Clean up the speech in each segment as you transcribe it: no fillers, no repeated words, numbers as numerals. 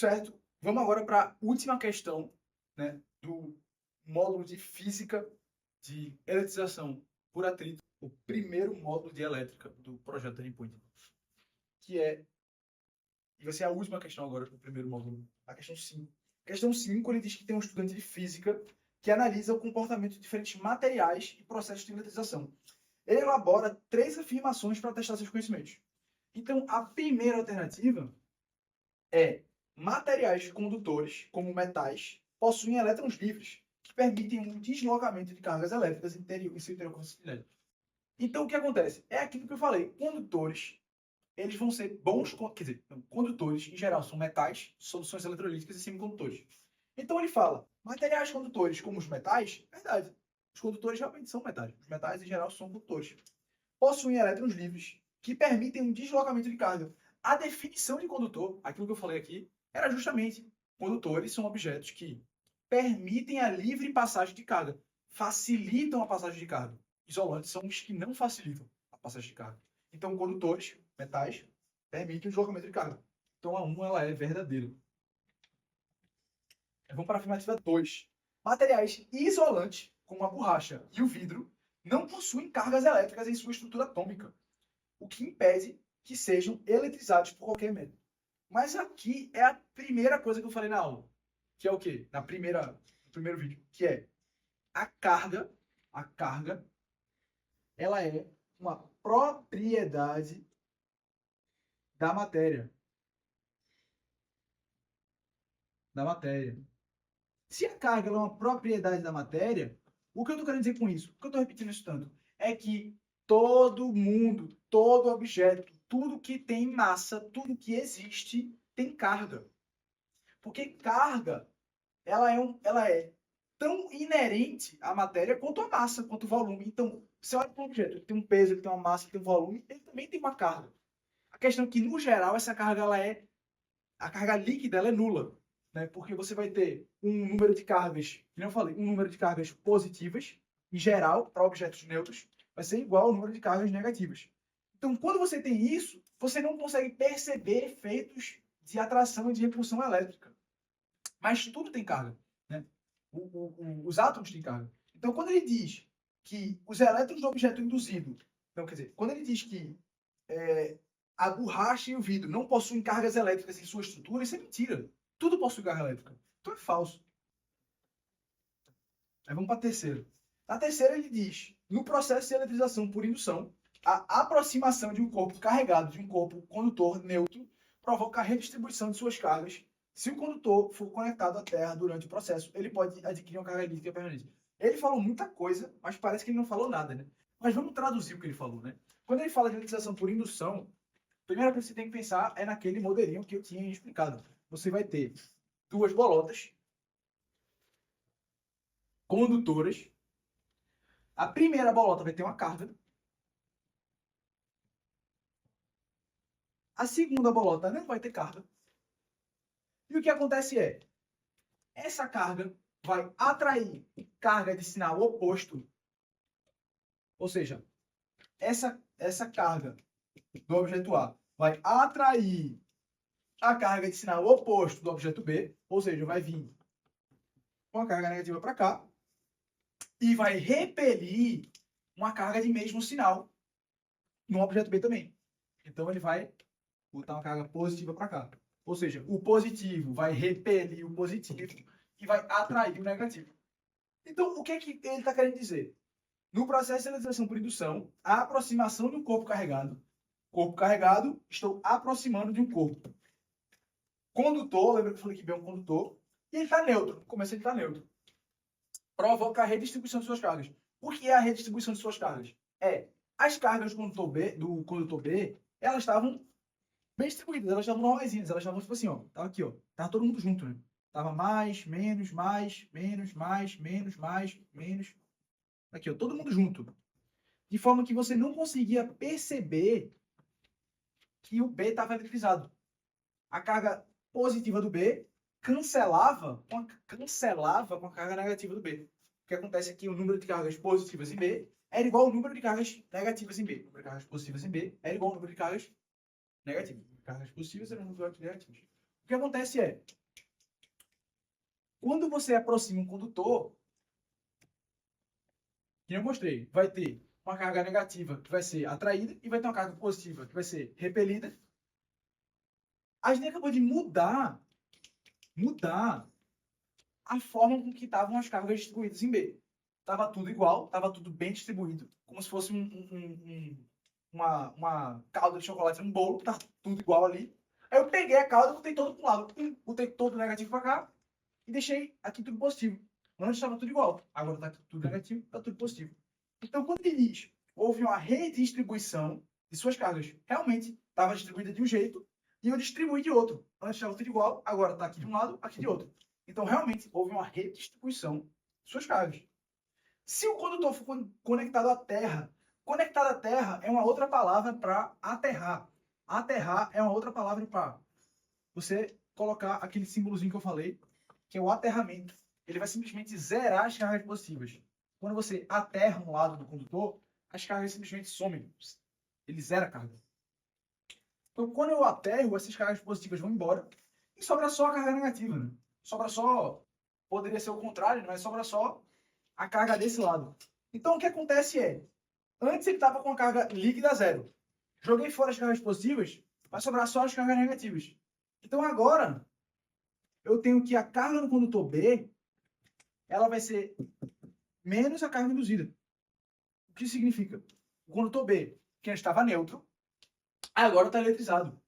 Certo? Vamos agora para a última questão, né, do módulo de física de eletrização por atrito, o primeiro módulo de elétrica do projeto Turning Point, que é, e vai ser a última questão agora do primeiro módulo, a questão 5. Questão 5, ele diz que tem um estudante de física que analisa o comportamento de diferentes materiais e processos de eletrização. Ele elabora 3 afirmações para testar seus conhecimentos. Então, a primeira alternativa é: materiais condutores, como metais, possuem elétrons livres, que permitem um deslocamento de cargas elétricas em seu interior consistente. Então, o que acontece? É aquilo que eu falei. Condutores, eles vão ser bons, quer dizer, condutores, em geral, são metais, soluções eletrolíticas e semicondutores. Então, ele fala, materiais condutores, como os metais, verdade. Os condutores realmente são metais. Os metais, em geral, são condutores. Possuem elétrons livres, que permitem um deslocamento de carga. A definição de condutor, aquilo que eu falei aqui, era justamente: condutores são objetos que permitem a livre passagem de carga, facilitam a passagem de carga. Isolantes são os que não facilitam a passagem de carga. Então, condutores, metais, permitem o deslocamento de carga. Então, a 1 ela é verdadeira. Vamos para a afirmativa 2. Materiais isolantes, como a borracha e o vidro, não possuem cargas elétricas em sua estrutura atômica, o que impede que sejam eletrizados por qualquer método. Mas aqui é a primeira coisa que eu falei na aula, que é o quê? No primeiro vídeo, que é a carga, ela é uma propriedade da matéria. Se a carga é uma propriedade da matéria, o que eu estou querendo dizer com isso? O que eu estou repetindo isso tanto? É que todo mundo, todo objeto, tudo que tem massa, tudo que existe, tem carga. Porque carga, ela é tão inerente à matéria quanto a massa, quanto o volume. Então, você olha para um objeto, ele tem um peso, ele tem uma massa, ele tem um volume, ele também tem uma carga. A questão é que, no geral, essa carga, a carga líquida, ela é nula, né? Porque você vai ter um número de cargas, como eu falei, um número de cargas positivas, em geral, para objetos neutros, vai ser igual ao número de cargas negativas. Então, quando você tem isso, você não consegue perceber efeitos de atração e de repulsão elétrica. Mas tudo tem carga, né? Os átomos têm carga. Então, quando ele diz que os elétrons do objeto induzido, então, quer dizer, quando ele diz que a borracha e o vidro não possuem cargas elétricas em sua estrutura, isso é mentira. Tudo possui carga elétrica. Então é falso. Aí vamos para a terceira. Na terceira, ele diz: no processo de eletrização por indução, a aproximação de um corpo carregado de um corpo condutor neutro provoca a redistribuição de suas cargas. Se o condutor for conectado à Terra durante o processo, ele pode adquirir uma carga elétrica permanente. Ele falou muita coisa, mas parece que ele não falou nada, né? Mas vamos traduzir o que ele falou, né? Quando ele fala de eletrização por indução, a primeira coisa que você tem que pensar é naquele modelinho que eu tinha explicado. Você vai ter 2 bolotas condutoras. A primeira bolota vai ter uma carga. A segunda bolota não vai ter carga. E o que acontece é, essa carga vai atrair carga de sinal oposto. Ou seja, essa carga do objeto A vai atrair a carga de sinal oposto do objeto B. Ou seja, vai vir uma carga negativa para cá e vai repelir uma carga de mesmo sinal no objeto B também. Então, ele vai botar uma carga positiva para cá. Ou seja, o positivo vai repelir o positivo e vai atrair o negativo. Então, o que ele está querendo dizer? No processo de eletrização por indução, a aproximação de um corpo carregado, estou aproximando de um corpo condutor, lembra que eu falei que B é um condutor, e ele está neutro. No começo ele está neutro. Provoca a redistribuição de suas cargas. O que é a redistribuição de suas cargas? As cargas do condutor B, elas estavam bem distribuídas, elas estavam normalzinhas, elas estavam tipo assim, ó, tava aqui, ó, tava todo mundo junto, né? Tava mais, menos, mais, menos, mais, menos, mais, menos, aqui, ó, todo mundo junto. De forma que você não conseguia perceber que o B estava eletrizado. A carga positiva do B cancelava com a carga negativa do B. O que acontece é que o número de cargas positivas em B era igual ao número de cargas negativas em B. O número de cargas positivas em B era igual ao número de cargas negativas. Cargas positivas eram número de negativas. O que acontece é, quando você aproxima um condutor, que eu mostrei, vai ter uma carga negativa que vai ser atraída e vai ter uma carga positiva que vai ser repelida. A gente acabou de mudar a forma com que estavam as cargas distribuídas em B. Tava tudo igual, tava tudo bem distribuído, como se fosse uma calda de chocolate, um bolo, tá tudo igual ali. Aí eu peguei a calda, botei todo para um lado, botei todo negativo para cá e deixei aqui tudo positivo. Antes estava tudo igual, agora está tudo negativo, está tudo positivo. Então, quando ele diz houve uma redistribuição de suas cargas, realmente estava distribuída de um jeito e eu distribuí de outro. Antes estava tudo igual, agora está aqui de um lado, aqui de outro. Então, realmente, houve uma redistribuição de suas cargas. Se o condutor for conectado à terra é uma outra palavra para aterrar. Aterrar é uma outra palavra para você colocar aquele símbolozinho que eu falei, que é o aterramento. Ele vai simplesmente zerar as cargas positivas. Quando você aterra um lado do condutor, as cargas simplesmente somem. Ele zera a carga. Então, quando eu aterro, essas cargas positivas vão embora e sobra só a carga negativa. Né? Sobra só, poderia ser o contrário, mas sobra só a carga desse lado. Então, o que acontece é, antes ele estava com a carga líquida zero. Joguei fora as cargas positivas, vai sobrar só as cargas negativas. Então, agora, eu tenho que a carga no condutor B, ela vai ser menos a carga induzida. O que significa? O condutor B, que estava neutro, agora está eletrizado.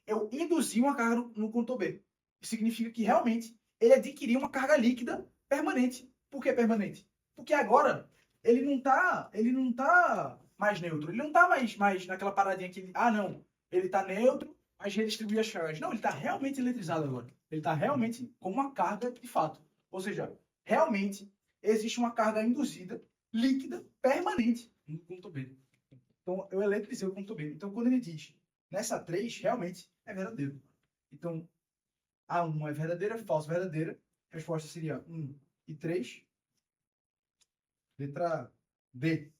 Eu induzi uma carga no condutor B. Isso significa que realmente ele adquiriu uma carga líquida permanente. Por que permanente? Porque agora ele não tá mais neutro. Ele não está mais naquela paradinha que ele, não, ele está neutro, mas redistribui as cargas. Não, ele está realmente eletrizado agora. Ele está realmente com uma carga de fato. Ou seja, realmente existe uma carga induzida líquida permanente no condutor B. Então, eu eletrizei o condutor B. Então, quando ele diz nessa 3, realmente é verdadeiro. Então, A1 é verdadeira, falso, verdadeira. A resposta seria 1 e 3. Letra D.